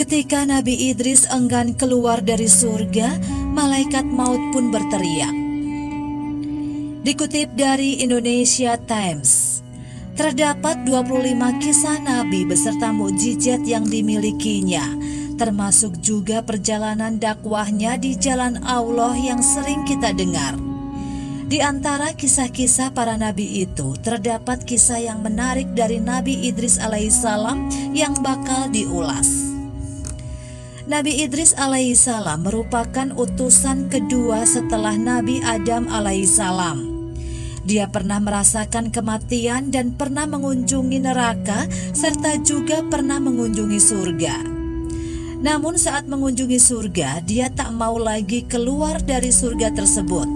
Ketika Nabi Idris enggan keluar dari surga, malaikat maut pun berteriak. Dikutip dari Indonesia Times, terdapat 25 kisah Nabi beserta mukjizat yang dimilikinya, termasuk juga perjalanan dakwahnya di jalan Allah yang sering kita dengar. Di antara kisah-kisah para nabi itu, terdapat kisah yang menarik dari Nabi Idris alaihissalam yang bakal diulas. Nabi Idris alaihissalam merupakan utusan kedua setelah Nabi Adam alaihissalam. Dia pernah merasakan kematian dan pernah mengunjungi neraka serta juga pernah mengunjungi surga. Namun saat mengunjungi surga, dia tak mau lagi keluar dari surga tersebut.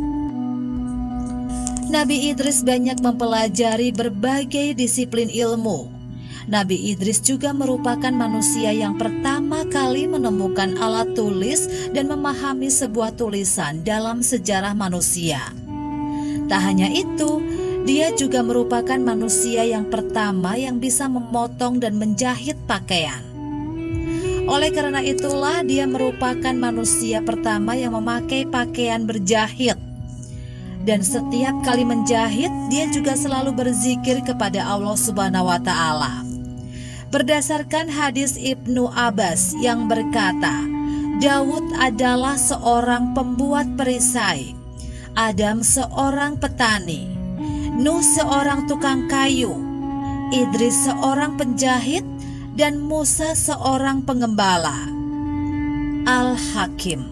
Nabi Idris banyak mempelajari berbagai disiplin ilmu. Nabi Idris juga merupakan manusia yang pertama kali menemukan alat tulis dan memahami sebuah tulisan dalam sejarah manusia. Tak hanya itu, dia juga merupakan manusia yang pertama yang bisa memotong dan menjahit pakaian. Oleh karena itulah dia merupakan manusia pertama yang memakai pakaian berjahit. Dan setiap kali menjahit, dia juga selalu berzikir kepada Allah Subhanahu wa Ta'ala. Berdasarkan hadis Ibnu Abbas yang berkata, Daud adalah seorang pembuat perisai, Adam seorang petani, Nuh seorang tukang kayu, Idris seorang penjahit, dan Musa seorang pengembala. Al-Hakim.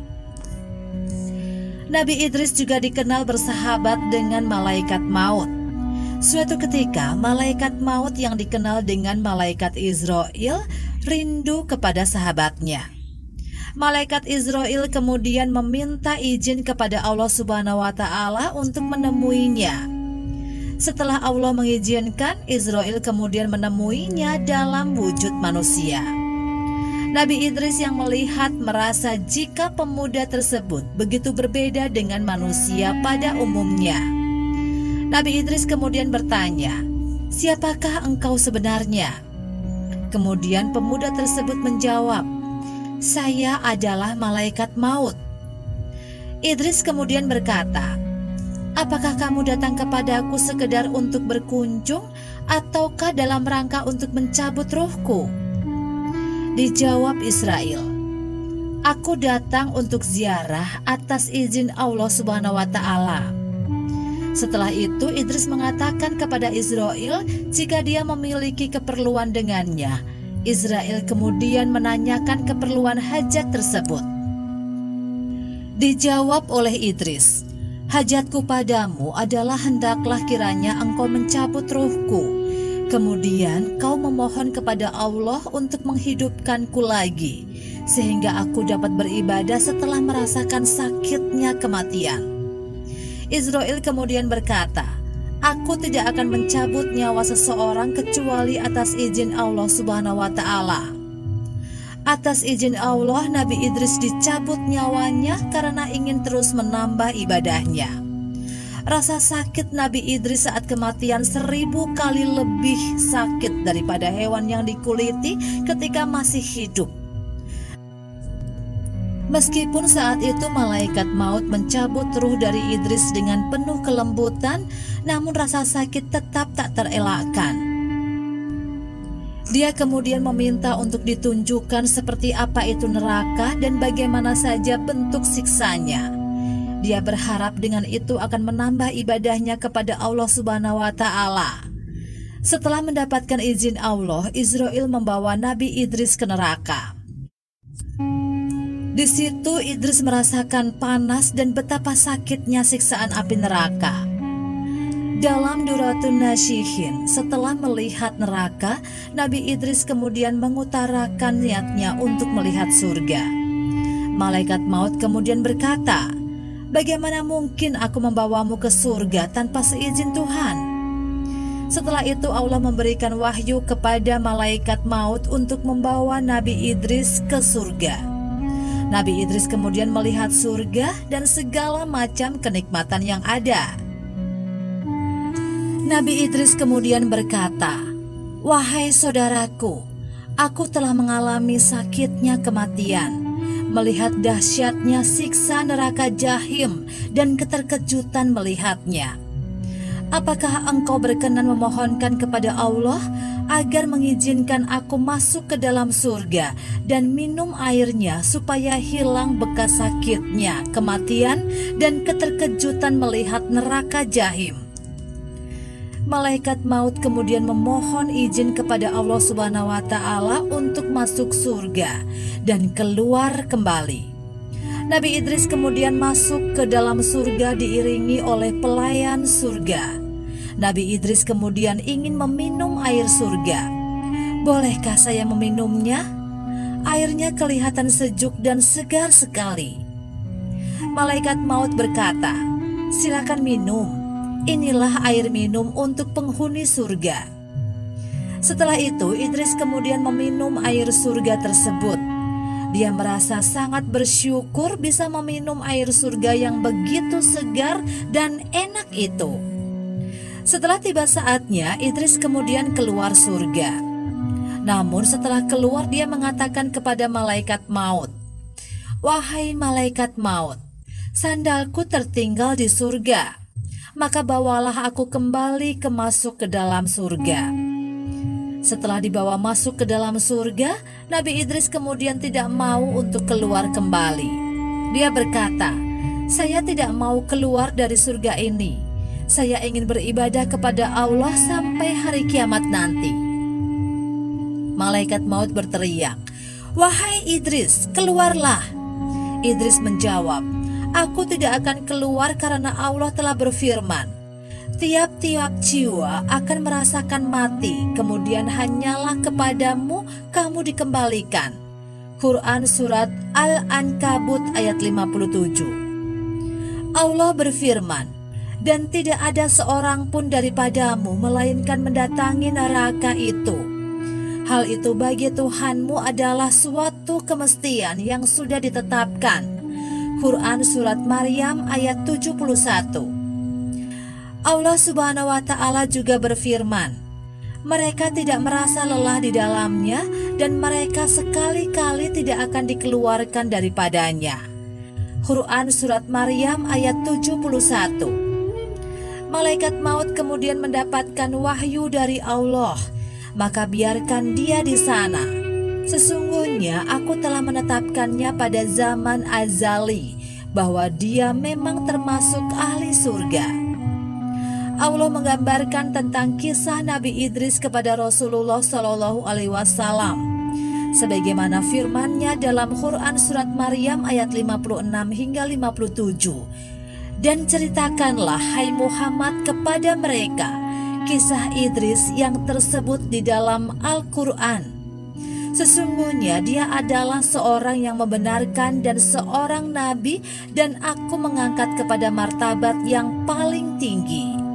Nabi Idris juga dikenal bersahabat dengan malaikat maut. Suatu ketika, malaikat maut yang dikenal dengan malaikat Israel rindu kepada sahabatnya. Malaikat Israel kemudian meminta izin kepada Allah Subhanahu wa Ta'ala untuk menemuinya. Setelah Allah mengizinkan, Israel kemudian menemuinya dalam wujud manusia. Nabi Idris yang melihat merasa jika pemuda tersebut begitu berbeda dengan manusia pada umumnya. Nabi Idris kemudian bertanya, "Siapakah engkau sebenarnya?" Kemudian pemuda tersebut menjawab, "Saya adalah malaikat maut." Idris kemudian berkata, "Apakah kamu datang kepadaku sekedar untuk berkunjung ataukah dalam rangka untuk mencabut ruhku?" Dijawab Israel, "Aku datang untuk ziarah atas izin Allah Subhanahu wa Ta'ala." Setelah itu Idris mengatakan kepada Israel jika dia memiliki keperluan dengannya. Israel kemudian menanyakan keperluan hajat tersebut. Dijawab oleh Idris, "Hajatku padamu adalah hendaklah kiranya engkau mencabut ruhku. Kemudian kau memohon kepada Allah untuk menghidupkanku lagi, sehingga aku dapat beribadah setelah merasakan sakitnya kematian." Israel kemudian berkata, "Aku tidak akan mencabut nyawa seseorang kecuali atas izin Allah Subhanahu wa Ta'ala." Atas izin Allah, Nabi Idris dicabut nyawanya karena ingin terus menambah ibadahnya. Rasa sakit Nabi Idris saat kematian 1000 kali lebih sakit daripada hewan yang dikuliti ketika masih hidup. Meskipun saat itu malaikat maut mencabut ruh dari Idris dengan penuh kelembutan, namun rasa sakit tetap tak terelakkan. Dia kemudian meminta untuk ditunjukkan seperti apa itu neraka dan bagaimana saja bentuk siksanya. Dia berharap dengan itu akan menambah ibadahnya kepada Allah Subhanahu wa Ta'ala. Setelah mendapatkan izin Allah, Israel membawa Nabi Idris ke neraka. Di situ Idris merasakan panas dan betapa sakitnya siksaan api neraka. Dalam Duratun Nasyihin, setelah melihat neraka, Nabi Idris kemudian mengutarakan niatnya untuk melihat surga. Malaikat maut kemudian berkata, "Bagaimana mungkin aku membawamu ke surga tanpa seizin Tuhan?" Setelah itu Allah memberikan wahyu kepada malaikat maut untuk membawa Nabi Idris ke surga. Nabi Idris kemudian melihat surga dan segala macam kenikmatan yang ada. Nabi Idris kemudian berkata, "Wahai saudaraku, Aku telah mengalami sakitnya kematian, melihat dahsyatnya siksa neraka Jahim, dan keterkejutan melihatnya. Apakah engkau berkenan memohonkan kepada Allah agar mengizinkan aku masuk ke dalam surga dan minum airnya supaya hilang bekas sakitnya, kematian, dan keterkejutan melihat neraka Jahim?" Malaikat maut kemudian memohon izin kepada Allah Subhanahu wa Ta'ala untuk masuk surga dan keluar kembali. Nabi Idris kemudian masuk ke dalam surga diiringi oleh pelayan surga. Nabi Idris kemudian ingin meminum air surga. "Bolehkah saya meminumnya? Airnya kelihatan sejuk dan segar sekali." Malaikat maut berkata, "Silakan minum. Inilah air minum untuk penghuni surga." Setelah itu, Idris kemudian meminum air surga tersebut. Dia merasa sangat bersyukur bisa meminum air surga yang begitu segar dan enak itu. Setelah tiba saatnya, Idris kemudian keluar surga. Namun setelah keluar, dia mengatakan kepada malaikat maut, "Wahai malaikat maut, sandalku tertinggal di surga. Maka bawalah aku kembali masuk ke dalam surga." Setelah dibawa masuk ke dalam surga, Nabi Idris kemudian tidak mau untuk keluar kembali. Dia berkata, "Saya tidak mau keluar dari surga ini. Saya ingin beribadah kepada Allah sampai hari kiamat nanti." Malaikat maut berteriak, "Wahai Idris, keluarlah." Idris menjawab, "Aku tidak akan keluar karena Allah telah berfirman, tiap-tiap jiwa akan merasakan mati, kemudian hanyalah kepadamu kamu dikembalikan." Quran Surat Al-Ankabut ayat 57. Allah berfirman, "Dan tidak ada seorang pun daripadamu melainkan mendatangi neraka itu. Hal itu bagi Tuhanmu adalah suatu kemestian yang sudah ditetapkan." Quran Surat Maryam ayat 71. Allah Subhanahu wa Ta'ala juga berfirman, "Mereka tidak merasa lelah di dalamnya dan mereka sekali-kali tidak akan dikeluarkan daripadanya." Quran Surat Maryam ayat 71. Malaikat maut kemudian mendapatkan wahyu dari Allah, "Maka biarkan dia di sana. Sesungguhnya aku telah menetapkannya pada zaman azali bahwa dia memang termasuk ahli surga." Allah menggambarkan tentang kisah Nabi Idris kepada Rasulullah Shallallahu Alaihi Wasallam, sebagaimana firman-Nya dalam Quran Surat Maryam ayat 56 hingga 57. "Dan ceritakanlah, hai Muhammad, kepada mereka kisah Idris yang tersebut di dalam Al-Quran. Sesungguhnya dia adalah seorang yang membenarkan dan seorang nabi, dan aku mengangkat kepada martabat yang paling tinggi.